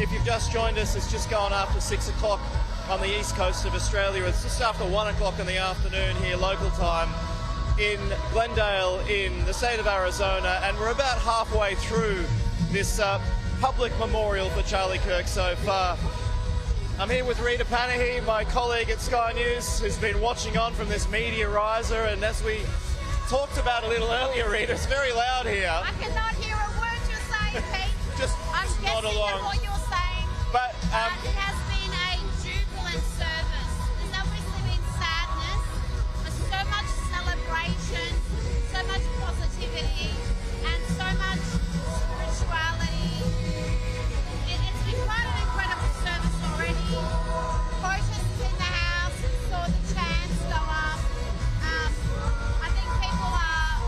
if you've just joined us, it's just gone after 6 o'clock on the east coast of Australia. It's just after 1 o'clock in the afternoon here, local time, in Glendale in the state of Arizona, and we're about halfway through this public memorial for Charlie Kirk so far. I'm here with Rita Panahi, my colleague at Sky News, who's been watching on from this media riser, and as we talked about a little earlier, Rita, it's very loud here. I cannot hear a word you're saying, Pete. I'm guessing at what you're saying. But it has been a jubilant service. There's obviously been sadness, but so much celebration, so much positivity, and so much spirituality. It's been quite an incredible service already. Protests in the house, saw the chants go up. I think people are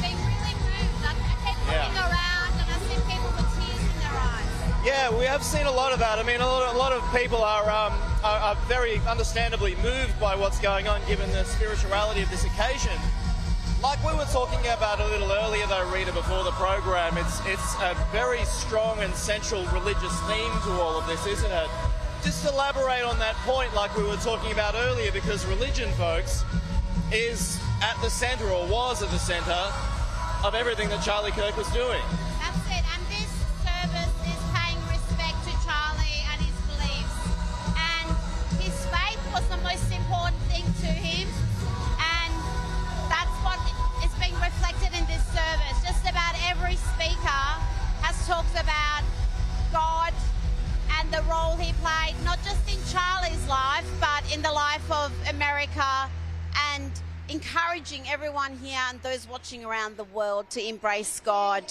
being really moved. I keep looking around and I see people with tears in their eyes. yeah, we have seen a lot of that. I mean, a lot of people are very understandably moved by what's going on, given the spirituality of this occasion. Like we were talking about a little earlier, though, Rita, before the program, it's a very strong and central religious theme to all of this, isn't it? Just elaborate on that point, like we were talking about earlier, because religion, folks, is at the centre, or was at the centre, of everything that Charlie Kirk was doing. That's it, and this service is paying respect to Charlie and his beliefs. And his faith was the most important thing to him, and that's what is being reflected in this service. Just about every speaker has talked about God and the role he played, not just in Charlie's life, but in the life of America, and encouraging everyone here and those watching around the world to embrace God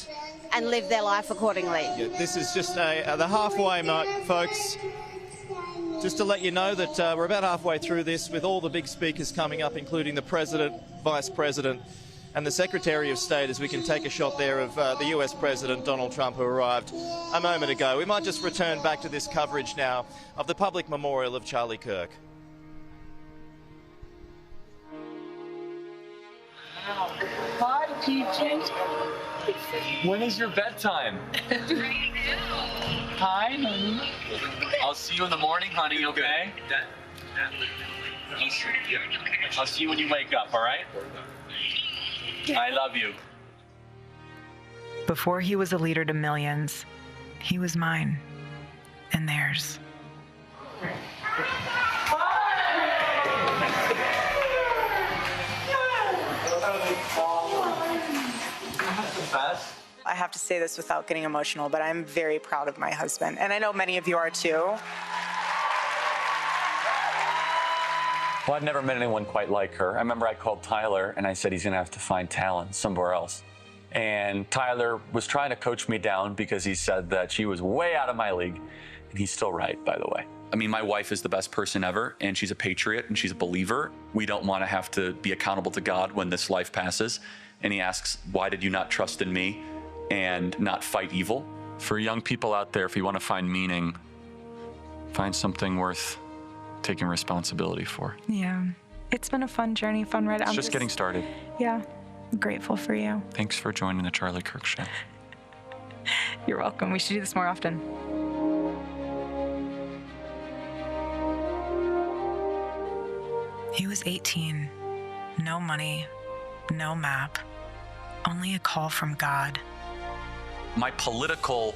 and live their life accordingly. Yeah, this is just the halfway mark, folks. Just to let you know that we're about halfway through this, with all the big speakers coming up, including the President, Vice President, and the Secretary of State, as we can take a shot there of the US President Donald Trump, who arrived a moment ago. We might just return back to this coverage now of the public memorial of Charlie Kirk. Hi, PJ. When is your bedtime? Hi, honey. I'll see you in the morning, honey, okay? I'll see you when you wake up, all right? I love you. Before he was a leader to millions, he was mine and theirs. I have to say this without getting emotional, but I'm very proud of my husband, and I know many of you are too. Well, I've never met anyone quite like her. I remember I called Tyler and I said he's going to have to find talent somewhere else. And Tyler was trying to coach me down because he said that she was way out of my league. And he's still right, by the way. I mean, my wife is the best person ever, and she's a patriot and she's a believer. We don't want to have to be accountable to God when this life passes. And he asks, why did you not trust in me and not fight evil? For young people out there, if you want to find meaning, find something worth taking responsibility for. Yeah, it's been a fun journey, fun ride. It's just getting started. Yeah, I'm grateful for you. Thanks for joining the Charlie Kirk Show. You're welcome. We should do this more often. He was 18, no money, no map, only a call from God. My political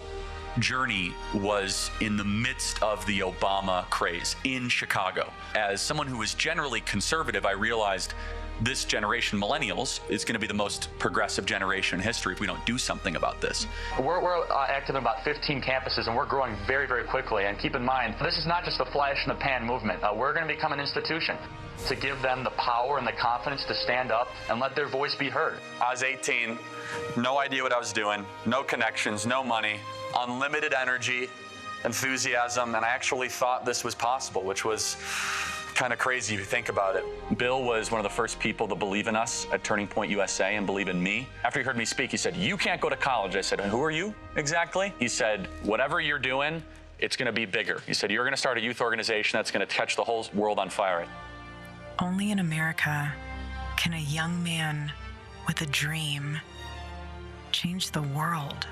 journey was in the midst of the Obama craze in Chicago. As someone who was generally conservative, I realized this generation, millennials, is going to be the most progressive generation in history if we don't do something about this. We're active in about 15 campuses, and we're growing very, very quickly. And keep in mind, this is not just a flash in the pan movement. We're going to become an institution to give them the power and the confidence to stand up and let their voice be heard. I was 18, no idea what I was doing, no connections, no money, unlimited energy, enthusiasm, and I actually thought this was possible, which was kind of crazy if you think about it. Bill was one of the first people to believe in us at Turning Point USA and believe in me. After he heard me speak, he said, "You can't go to college." I said, "Who are you exactly?" He said, "Whatever you're doing, it's going to be bigger." He said, "You're going to start a youth organization that's going to catch the whole world on fire." Only in America can a young man with a dream change the world.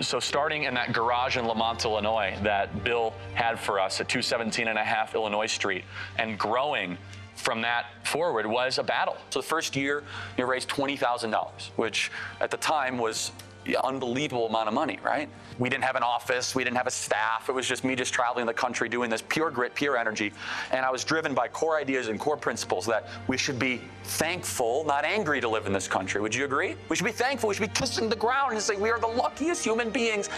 So starting in that garage in Lamont, Illinois, that Bill had for us at 217.5 Illinois Street, and growing from that forward was a battle. So the first year, you raised $20,000, which at the time was an unbelievable amount of money, right? We didn't have an office, we didn't have a staff. It was just me traveling the country doing this, pure grit, pure energy. And I was driven by core ideas and core principles that we should be thankful, not angry, to live in this country. Would you agree? We should be thankful. We should be kissing the ground and saying we are the luckiest human beings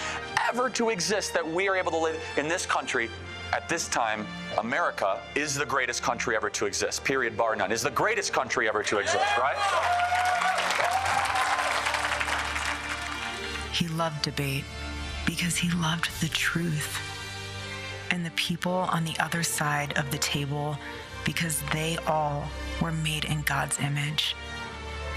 ever to exist, that we are able to live in this country. At this time, America is the greatest country ever to exist, period, bar none. Is the greatest country ever to exist, right? He loved debate because he loved the truth, and the people on the other side of the table because they all were made in God's image.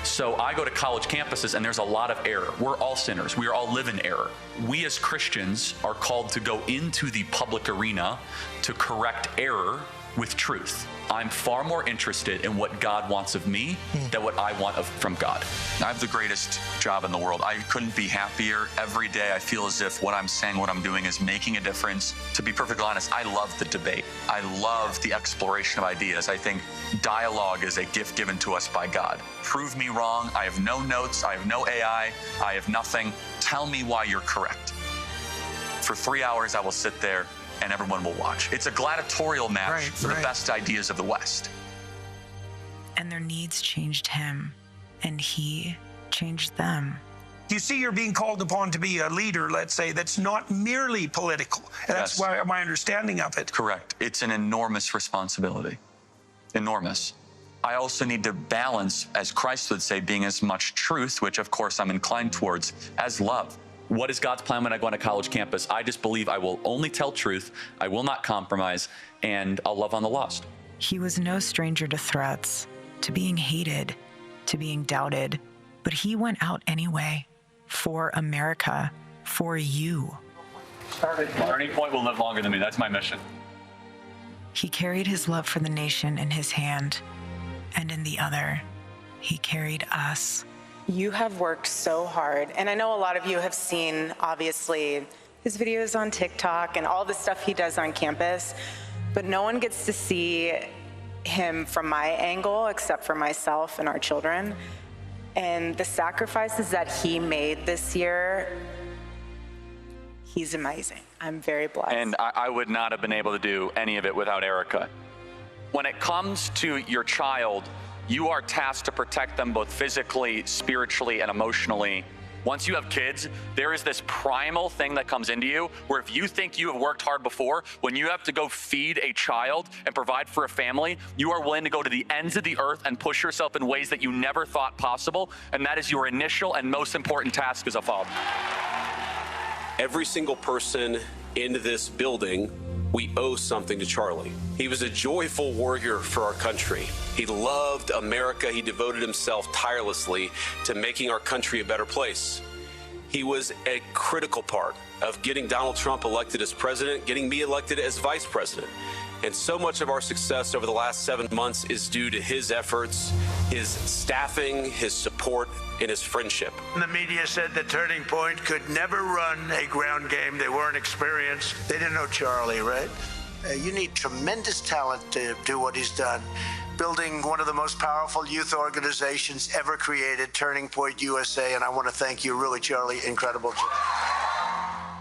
So I go to college campuses and there's a lot of error. We're all sinners. We all live in error. We as Christians are called to go into the public arena to correct error with truth. I'm far more interested in what God wants of me than what I want from God. I have the greatest job in the world. I couldn't be happier. Every day I feel as if what I'm saying, what I'm doing is making a difference. To be perfectly honest, I love the debate. I love the exploration of ideas. I think dialogue is a gift given to us by God. Prove me wrong. I have no notes. I have no AI. I have nothing. Tell me why you're correct. For 3 hours, I will sit there and everyone will watch. It's a gladiatorial match for the best ideas of the West. And their needs changed him, and he changed them. You see, you're being called upon to be a leader, let's say, that's not merely political. And that's why my understanding of it. Correct. It's an enormous responsibility. Enormous. I also need to balance, as Christ would say, being as much truth, which of course I'm inclined towards, as love. What is God's plan when I go on a college campus? I just believe I will only tell truth, I will not compromise, and I'll love on the lost. He was no stranger to threats, to being hated, to being doubted, but he went out anyway, for America, for you. Turning Point will live longer than me. That's my mission. He carried his love for the nation in his hand, and in the other, he carried us. You have worked so hard, and I know a lot of you have seen, obviously, his videos on TikTok and all the stuff he does on campus, but no one gets to see him from my angle except for myself and our children. And the sacrifices that he made this year, he's amazing. I'm very blessed. And I would not have been able to do any of it without Erica. When it comes to your child, you are tasked to protect them both physically, spiritually, and emotionally. Once you have kids, there is this primal thing that comes into you where if you think you have worked hard before, when you have to go feed a child and provide for a family, you are willing to go to the ends of the earth and push yourself in ways that you never thought possible. And that is your initial and most important task as a father. Every single person in this building, we owe something to Charlie. He was a joyful warrior for our country. He loved America. He devoted himself tirelessly to making our country a better place. He was a critical part of getting Donald Trump elected as president, getting me elected as vice president. And so much of our success over the last 7 months is due to his efforts, his staffing, his support, and his friendship. The media said that Turning Point could never run a ground game. They weren't experienced. They didn't know Charlie, right? You need tremendous talent to do what he's done. Building one of the most powerful youth organizations ever created, Turning Point USA, and I want to thank you, really, Charlie. Incredible.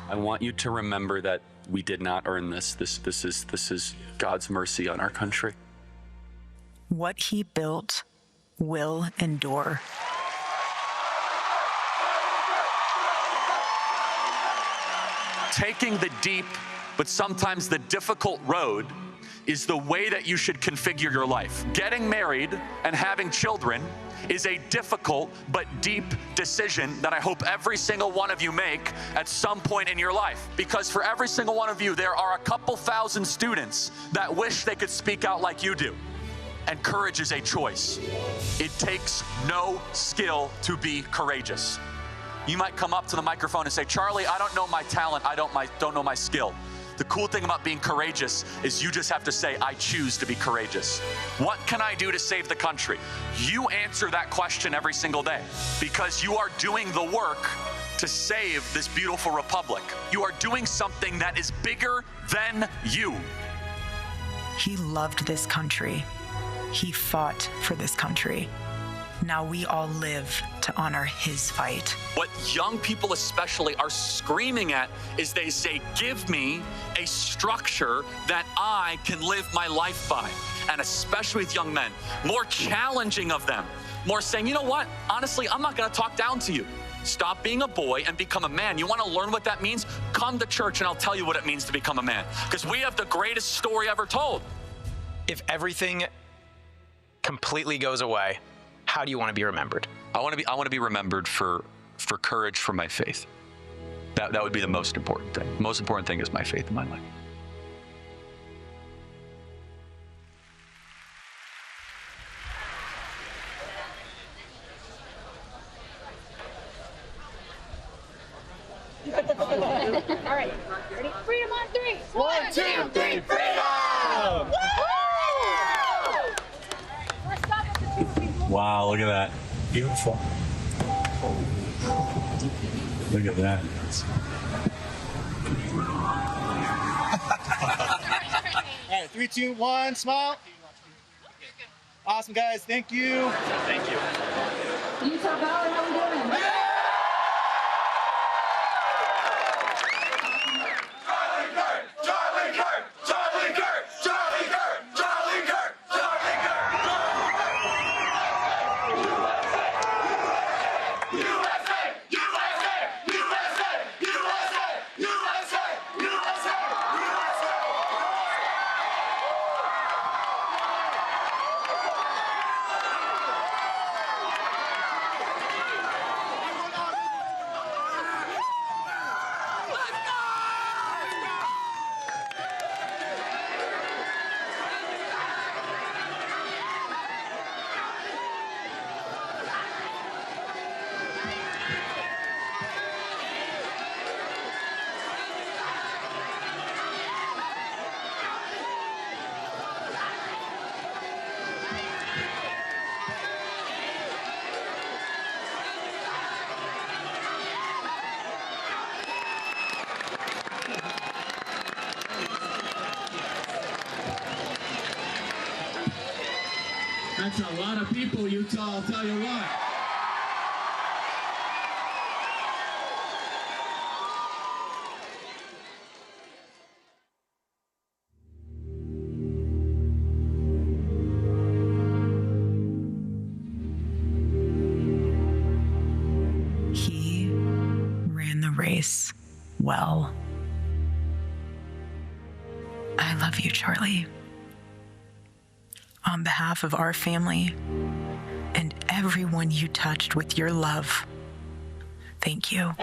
I want you to remember that we did not earn this. This is God's mercy on our country. What he built will endure. Taking the deep, but sometimes the difficult road is the way that you should configure your life. Getting married and having children is a difficult but deep decision that I hope every single one of you make at some point in your life. Because for every single one of you, there are a couple thousand students that wish they could speak out like you do. And courage is a choice. It takes no skill to be courageous. You might come up to the microphone and say, Charlie, I don't know my talent, I don't know my skill. The cool thing about being courageous is you just have to say, I choose to be courageous. What can I do to save the country? You answer that question every single day because you are doing the work to save this beautiful republic. You are doing something that is bigger than you. He loved this country. He fought for this country. Now we all live to honor his fight. What young people especially are screaming at is they say, give me a structure that I can live my life by. And especially with young men, more challenging of them, more saying, you know what, honestly, I'm not gonna talk down to you. Stop being a boy and become a man. You wanna learn what that means? Come to church and I'll tell you what it means to become a man. Because we have the greatest story ever told. If everything completely goes away, how do you want to be remembered? I want to be remembered for courage for my faith. That would be the most important thing. The most important thing is my faith in my life. All right, ready? Freedom on three. 1, 2, 3, freedom! Wow, look at that. Beautiful. Look at that. All right, 3, 2, 1, smile. Awesome, guys. Thank you. Thank you. Utah Valley, how we doing? Charlie Kirk! Charlie Kirk! Charlie Kirk! Charlie Kirk! Charlie Kirk! Charlie Kirk! USA! USA! USA! USA! USA! USA! That's a lot of people, Utah, I'll tell you what. He ran the race well. I love you, Charlie. On behalf of our family and everyone you touched with your love, thank you.